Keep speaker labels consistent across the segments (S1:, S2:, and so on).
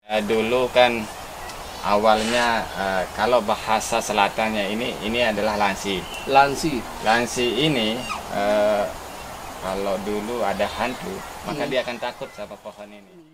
S1: Dulu kan awalnya kalau bahasa selatannya ini adalah lansi.
S2: Lansi.
S1: Lansi ini kalau dulu ada hantu, maka dia akan takut sama pohon ini.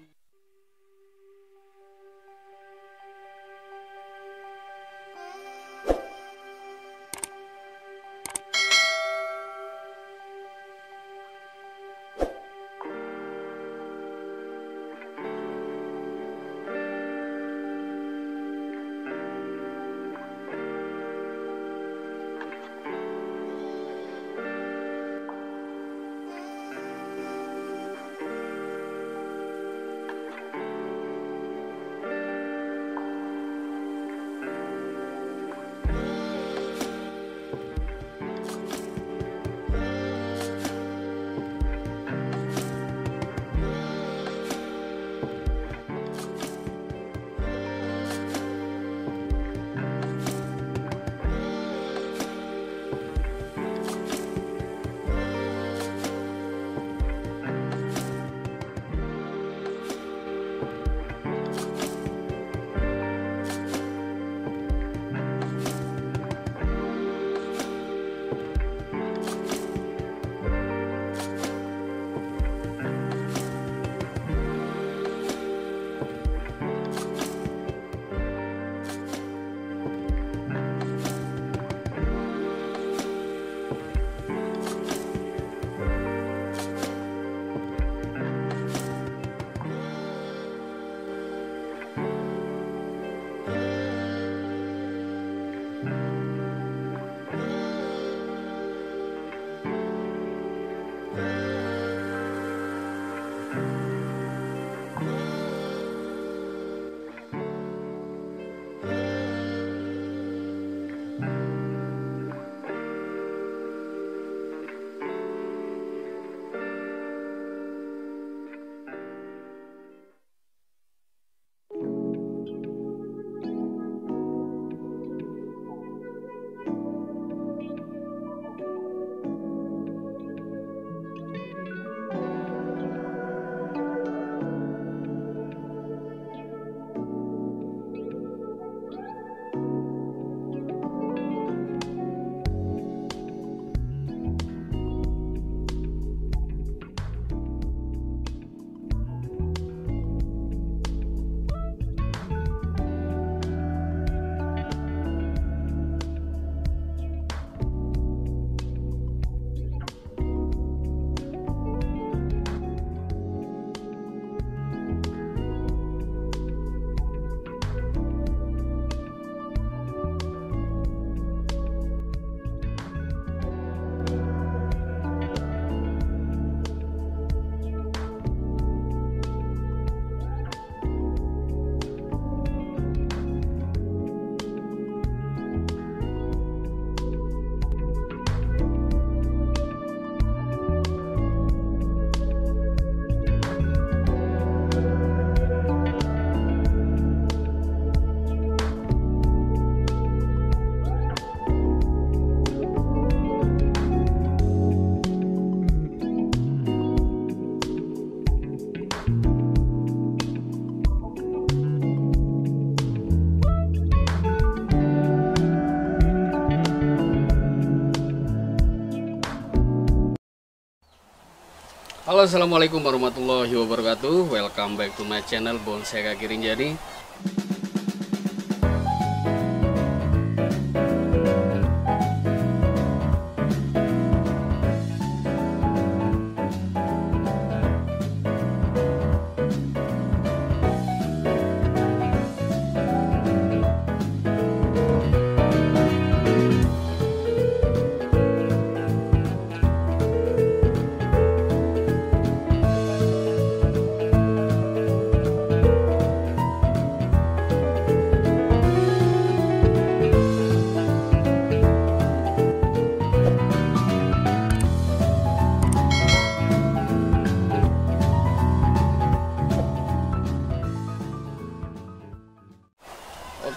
S2: Halo, assalamualaikum warahmatullahi wabarakatuh. Welcome back to my channel Bonsai Kaki Rinjani.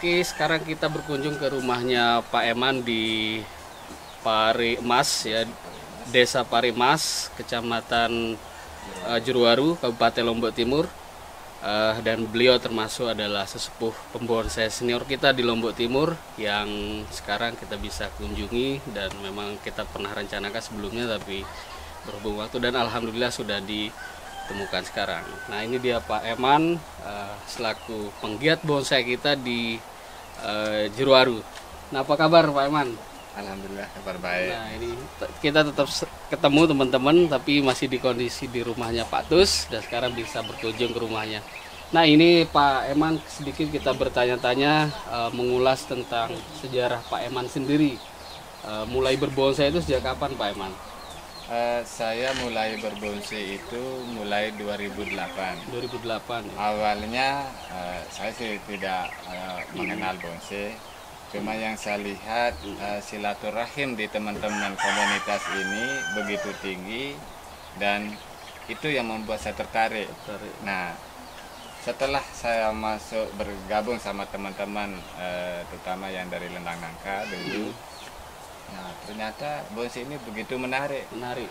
S2: Oke, sekarang kita berkunjung ke rumahnya Pak Eman di Pari Emas ya, Desa Pari Emas, Kecamatan Juruwaru, Kabupaten Lombok Timur. dan beliau termasuk adalah sesepuh pembonsai senior kita di Lombok Timur yang sekarang kita bisa kunjungi, dan memang kita pernah rencanakan sebelumnya tapi berhubung waktu, dan alhamdulillah sudah ditemukan sekarang. Nah, ini dia Pak Eman selaku penggiat bonsai kita di Jeruwaru. Nah, apa kabar Pak Eman?
S1: Alhamdulillah kabar baik.
S2: Nah, ini kita tetap ketemu teman-teman, tapi masih di kondisi di rumahnya Pak Tus, dan sekarang bisa berkunjung ke rumahnya. Nah, ini Pak Eman, sedikit kita bertanya-tanya, mengulas tentang sejarah Pak Eman sendiri. Mulai berbonsai itu sejak kapan Pak Eman?
S1: Saya mulai berbonsai itu mulai 2008.
S2: 2008 ya?
S1: Awalnya saya sih tidak mengenal bonsai. Cuma yang saya lihat silaturahim di teman-teman komunitas ini begitu tinggi, dan itu yang membuat saya tertarik. Nah, setelah saya masuk bergabung sama teman-teman terutama yang dari Lembang Nangka dulu, nah ternyata bonsai ini begitu menarik,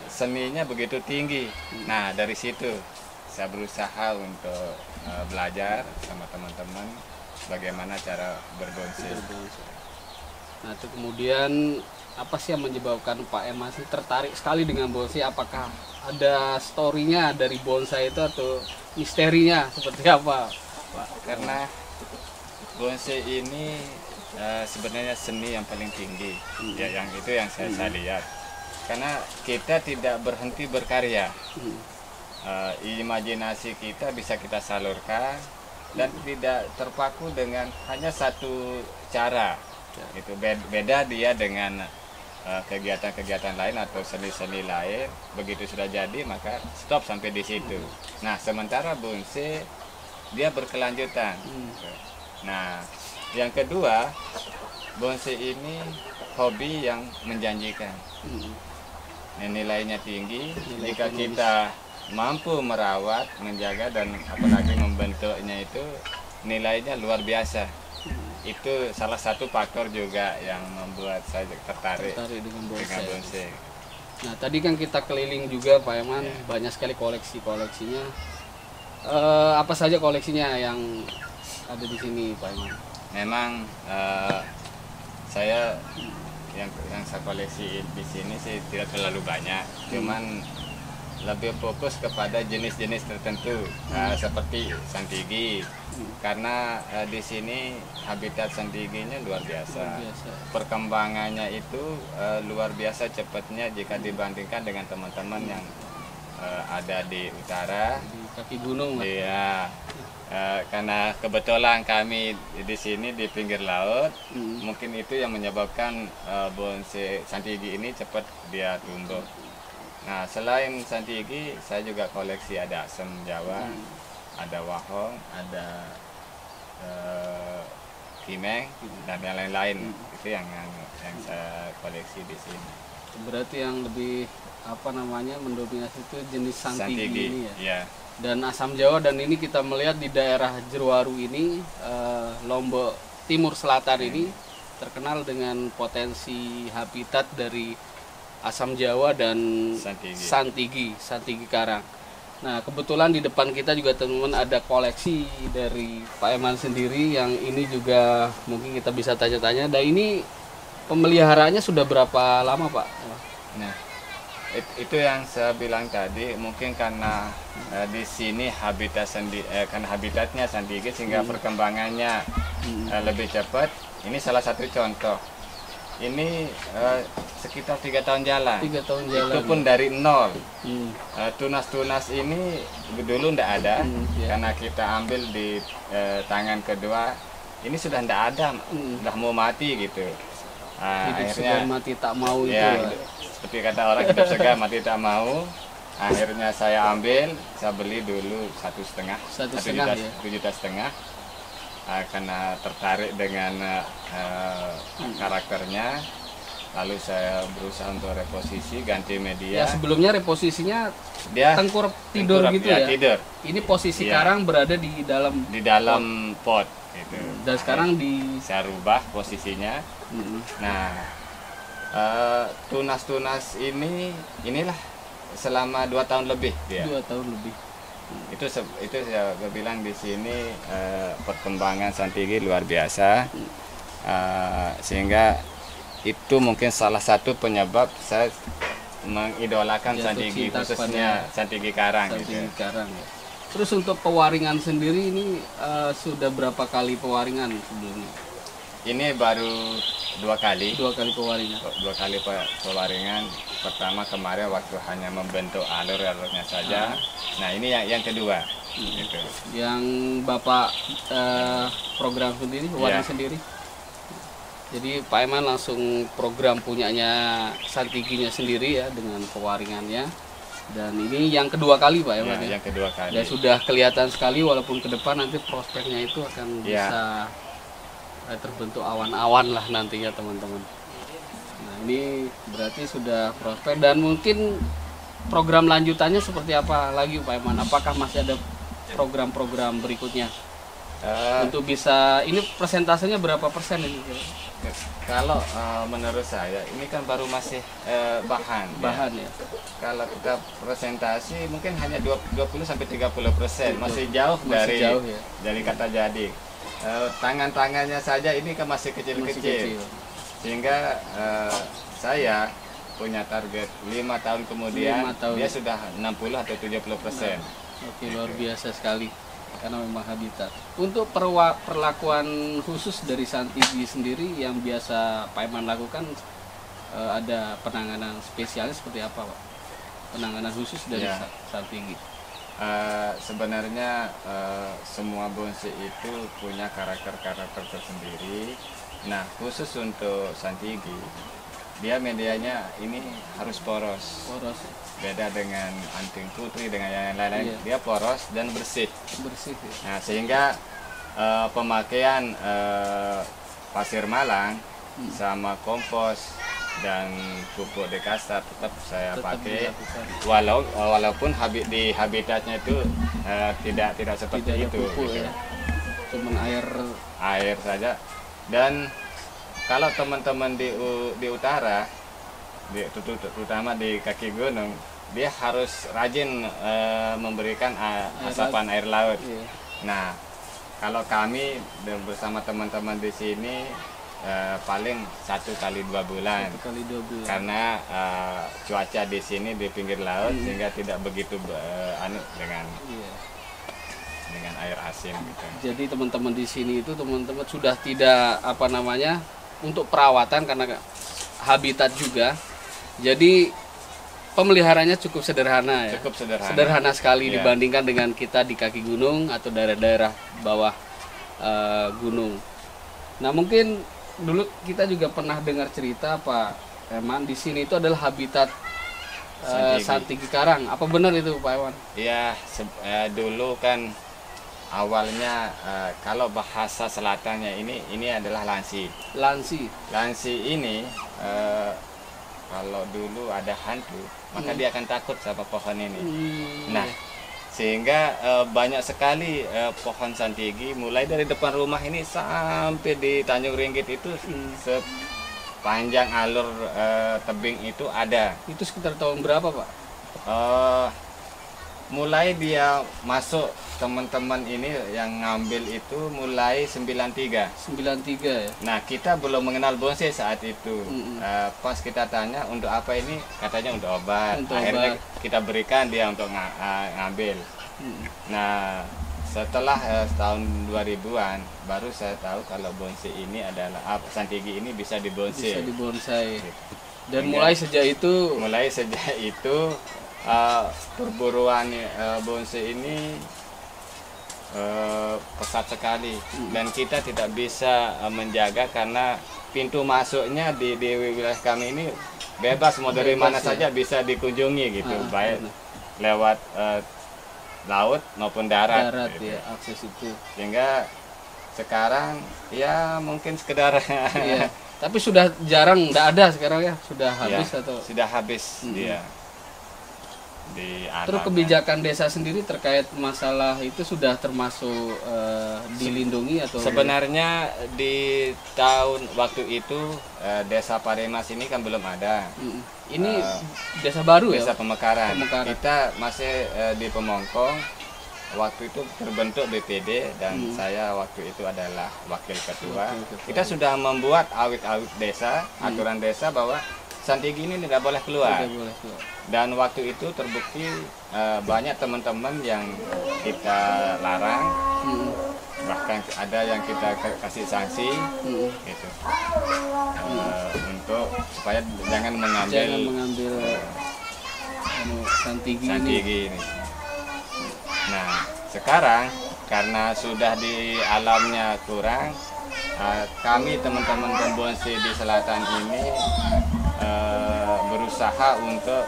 S1: seninya begitu tinggi. Nah, dari situ saya berusaha untuk belajar sama teman-teman bagaimana cara berbonsai.
S2: Nah, itu kemudian apa sih yang menyebabkan Pak Eman tertarik sekali dengan bonsai? Apakah ada story-nya dari bonsai itu atau misterinya seperti apa, Pak?
S1: Karena bonsai ini sebenarnya seni yang paling tinggi, ya, yang itu yang saya lihat. Karena kita tidak berhenti berkarya, imajinasi kita bisa kita salurkan dan tidak terpaku dengan hanya satu cara. Itu beda dia dengan kegiatan-kegiatan lain atau seni-seni lain. Begitu sudah jadi maka stop sampai di situ. Nah, sementara bonsai dia berkelanjutan. Nah, yang kedua, bonsai ini hobi yang menjanjikan. Nilainya tinggi. Jika kita mampu merawat, menjaga, dan apalagi membentuknya, itu nilainya luar biasa. Itu salah satu faktor juga yang membuat saya tertarik dengan bonsai.
S2: Nah, tadi kan kita keliling juga Pak Eman, banyak sekali koleksinya. Apa saja koleksinya yang ada di sini Pak Eman?
S1: Memang saya yang saya koleksi di sini sih tidak terlalu banyak, cuman lebih fokus kepada jenis-jenis tertentu, seperti santigi. Karena di sini habitat santiginya luar biasa. Perkembangannya itu luar biasa cepatnya jika dibandingkan dengan teman-teman yang ada di utara,
S2: di kaki gunung.
S1: Iya. Karena kebetulan kami di sini di pinggir laut, mungkin itu yang menyebabkan bonsai santigi ini cepat dia tumbuh. Nah, selain santigi, saya juga koleksi ada asam Jawa, ada wahong, ada kimeng, dan yang lain-lain. Itu yang saya koleksi di sini.
S2: Berarti yang lebih mendominasi itu jenis santigi ini ya.
S1: Iya.
S2: Dan asam Jawa, dan ini kita melihat di daerah Jeruwaru ini, Lombok Timur Selatan ini terkenal dengan potensi habitat dari asam Jawa dan santigi karang. Nah, kebetulan di depan kita juga teman-teman ada koleksi dari Pak Eman sendiri, yang ini juga mungkin kita bisa tanya-tanya. Dan ini pemeliharaannya sudah berapa lama Pak?
S1: Nah, itu yang saya bilang tadi, mungkin karena di sini karena habitatnya santigi sehingga perkembangannya lebih cepat. Ini salah satu contoh. Ini sekitar 3 tahun jalan.
S2: 3 tahun jalan.
S1: Itu pun dari nol. Tunas-tunas ini dulu tidak ada, karena kita ambil di tangan kedua. Ini sudah tidak ada, sudah mau mati gitu.
S2: Akhirnya mati tak mau
S1: ya,
S2: itu.
S1: Seperti kata orang, hidup segar mati tak mau. Akhirnya saya ambil, saya beli dulu 1,5 juta, ya? 1,5 juta. Karena tertarik dengan karakternya, lalu saya berusaha untuk reposisi, ganti media.
S2: Ya, sebelumnya reposisinya dia tengkurap tidur gitu ya.
S1: Tidur.
S2: Ini posisi karang berada di dalam
S1: pot gitu.
S2: Dan sekarang
S1: saya rubah posisinya. Nah, tunas-tunas inilah selama 2 tahun lebih dia.
S2: 2 tahun lebih.
S1: Itu saya bilang di sini perkembangan Santigi luar biasa, sehingga itu mungkin salah satu penyebab saya mengidolakan
S2: Jatuh
S1: Santigi,
S2: cinta
S1: khususnya Santigi Karang.
S2: Santigi
S1: Gitu.
S2: Karang ya. Terus untuk pewaringan sendiri ini sudah berapa kali pewaringan sebelumnya?
S1: Ini baru 2 kali.
S2: 2 kali pewaringan.
S1: 2 kali pewaringan. Pertama kemarin waktu hanya membentuk alurnya saja. Nah ini yang kedua. Gitu.
S2: Yang Bapak program sendiri, warna sendiri. Jadi Pak Eman langsung program punyanya Santiginya sendiri ya dengan pewaringannya. Dan ini yang kedua kali Pak Eman ya.
S1: Yang kedua kali.
S2: Dan sudah kelihatan sekali walaupun ke depan nanti prospeknya itu akan bisa terbentuk awan-awan lah nantinya teman-teman. Nah ini berarti sudah prospek dan mungkin program lanjutannya seperti apa lagi Pak Eman? Apakah masih ada program-program berikutnya untuk bisa ini persentasenya berapa persen ini?
S1: Kalau menurut saya ini kan baru masih bahan ya. Kalau kita presentasi mungkin hanya 20-30%, masih jauh dari kata jadi. Tangan-tangannya saja ini kan masih kecil-kecil, sehingga saya punya target 5 tahun kemudian
S2: 5 tahun.
S1: dia sudah 60 atau 70%.
S2: Oke, luar biasa sekali karena memang habitat. Untuk perlakuan khusus dari Santigi sendiri yang biasa Pak Eman lakukan, ada penanganan spesialnya seperti apa Pak? Penanganan khusus dari Santigi?
S1: Sebenarnya semua bonsai itu punya karakter-karakter tersendiri. Nah khusus untuk Santigi, dia medianya ini harus poros. Beda dengan anting putri dengan yang lain-lain, dia poros dan bersih. Nah sehingga pemakaian pasir malang sama kompos dan pupuk dekastar tetap saya pakai, walaupun di habitatnya itu tidak seperti itu
S2: pupuk,
S1: gitu.
S2: Ya. Cuman
S1: air saja. Dan kalau teman-teman di utara, terutama di kaki gunung, dia harus rajin memberikan asapan air laut. Nah kalau kami bersama teman-teman di sini paling 1 kali 2 bulan. Karena cuaca di sini di pinggir laut sehingga tidak begitu dengan air asin gitu.
S2: Jadi teman-teman di sini itu teman-teman sudah tidak untuk perawatan karena habitat juga. Jadi pemeliharanya cukup sederhana ya. Sederhana sekali dibandingkan dengan kita di kaki gunung atau daerah-daerah bawah gunung. Nah mungkin dulu kita juga pernah dengar cerita Pak Eman di sini itu adalah habitat Santigi Karang. Apa benar itu Pak Eman?
S1: Iya, dulu kan awalnya kalau bahasa selatannya ini adalah lansi. Lansi ini kalau dulu ada hantu, maka dia akan takut sama pohon ini. Nah, sehingga banyak sekali pohon Santigi mulai dari depan rumah ini sampai di Tanjung Ringgit itu sepanjang alur tebing itu ada.
S2: Itu sekitar tahun berapa Pak?
S1: Mulai dia masuk teman-teman ini yang ngambil itu mulai 93
S2: ya.
S1: Nah kita belum mengenal bonsai saat itu. Pas kita tanya untuk apa ini, katanya untuk obat. Akhirnya kita berikan dia untuk ngambil. Nah setelah tahun 2000-an baru saya tahu kalau bonsai ini adalah Santigi ini bisa dibonsai.
S2: Dan mulai sejak itu
S1: perburuan bonsai ini pesat sekali, dan kita tidak bisa menjaga karena pintu masuknya di wilayah kami ini bebas, mau dari mana saja bisa dikunjungi gitu, baik lewat laut maupun darat gitu.
S2: Ya, akses itu.
S1: Sehingga sekarang ya mungkin sekedar
S2: tapi sudah jarang, tidak ada sekarang ya, sudah habis atau
S1: sudah habis dia.
S2: Terus kebijakan desa sendiri terkait masalah itu sudah termasuk dilindungi atau?
S1: Sebenarnya di tahun waktu itu desa Paremas ini kan belum ada.
S2: Ini desa baru
S1: desa
S2: ya?
S1: Pemekaran. Kita masih di Pemongkong, waktu itu terbentuk BPD dan saya waktu itu adalah wakil ketua. Kita sudah membuat awit-awit desa, aturan desa bahwa Santigi ini tidak boleh keluar. Dan waktu itu terbukti banyak teman-teman yang kita larang, bahkan ada yang kita kasih sanksi, gitu, untuk supaya jangan mengambil
S2: Santigi
S1: ini. Nah, sekarang karena sudah di alamnya kurang, kami teman-teman pembonsai di selatan ini berusaha untuk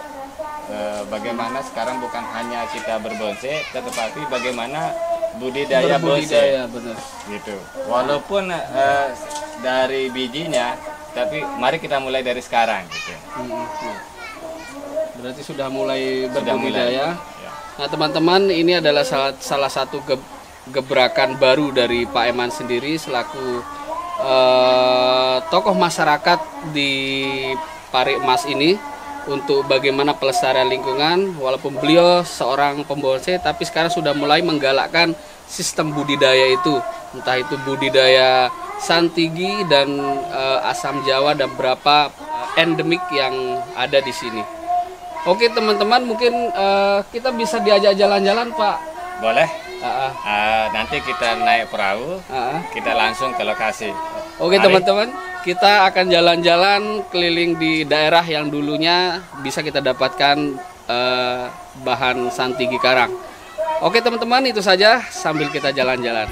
S1: bagaimana sekarang bukan hanya kita berbonsai, tetapi bagaimana budidaya bonsai, gitu. Walaupun dari bijinya, tapi mari kita mulai dari sekarang, gitu.
S2: Berarti sudah mulai berbudidaya. Nah teman-teman, ini adalah salah satu gebrakan baru dari Pak Eman sendiri selaku tokoh masyarakat di Pari Emas ini untuk bagaimana pelestarian lingkungan. Walaupun beliau seorang pembonsai, tapi sekarang sudah mulai menggalakkan sistem budidaya itu, entah itu budidaya Santigi dan asam jawa dan beberapa endemik yang ada di sini. Oke teman-teman, mungkin kita bisa diajak jalan-jalan Pak.
S1: Boleh. Nanti kita naik perahu, kita langsung ke lokasi.
S2: Oke teman-teman, kita akan jalan-jalan keliling di daerah yang dulunya bisa kita dapatkan bahan Santigi karang. Oke teman-teman, itu saja sambil kita jalan-jalan.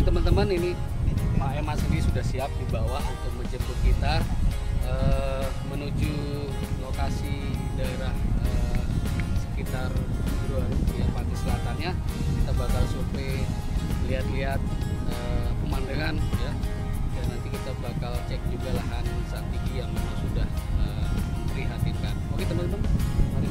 S2: Teman-teman, ini Pak Eman sendiri sudah siap di bawah untuk menjemput kita menuju lokasi daerah sekitar Jeruwaru ya, pantai selatannya. Kita bakal survei, lihat-lihat pemandangan ya, dan nanti kita bakal cek juga lahan Santigi yang memang sudah memprihatinkan. Oke teman-teman, mari.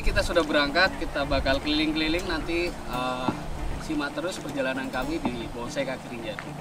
S2: Kita sudah berangkat, kita bakal keliling-keliling nanti, simak terus perjalanan kami di Bonsai Kaki Rinjani.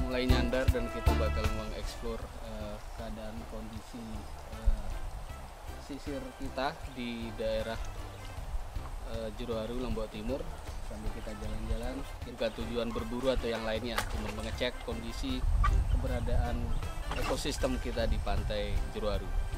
S2: Mulai nyandar dan kita bakal mengeksplor keadaan kondisi pesisir kita di daerah Jeruwaru Lombok Timur. Sambil kita jalan-jalan, bukan tujuan berburu atau yang lainnya, cuma mengecek kondisi keberadaan ekosistem kita di pantai Jeruwaru.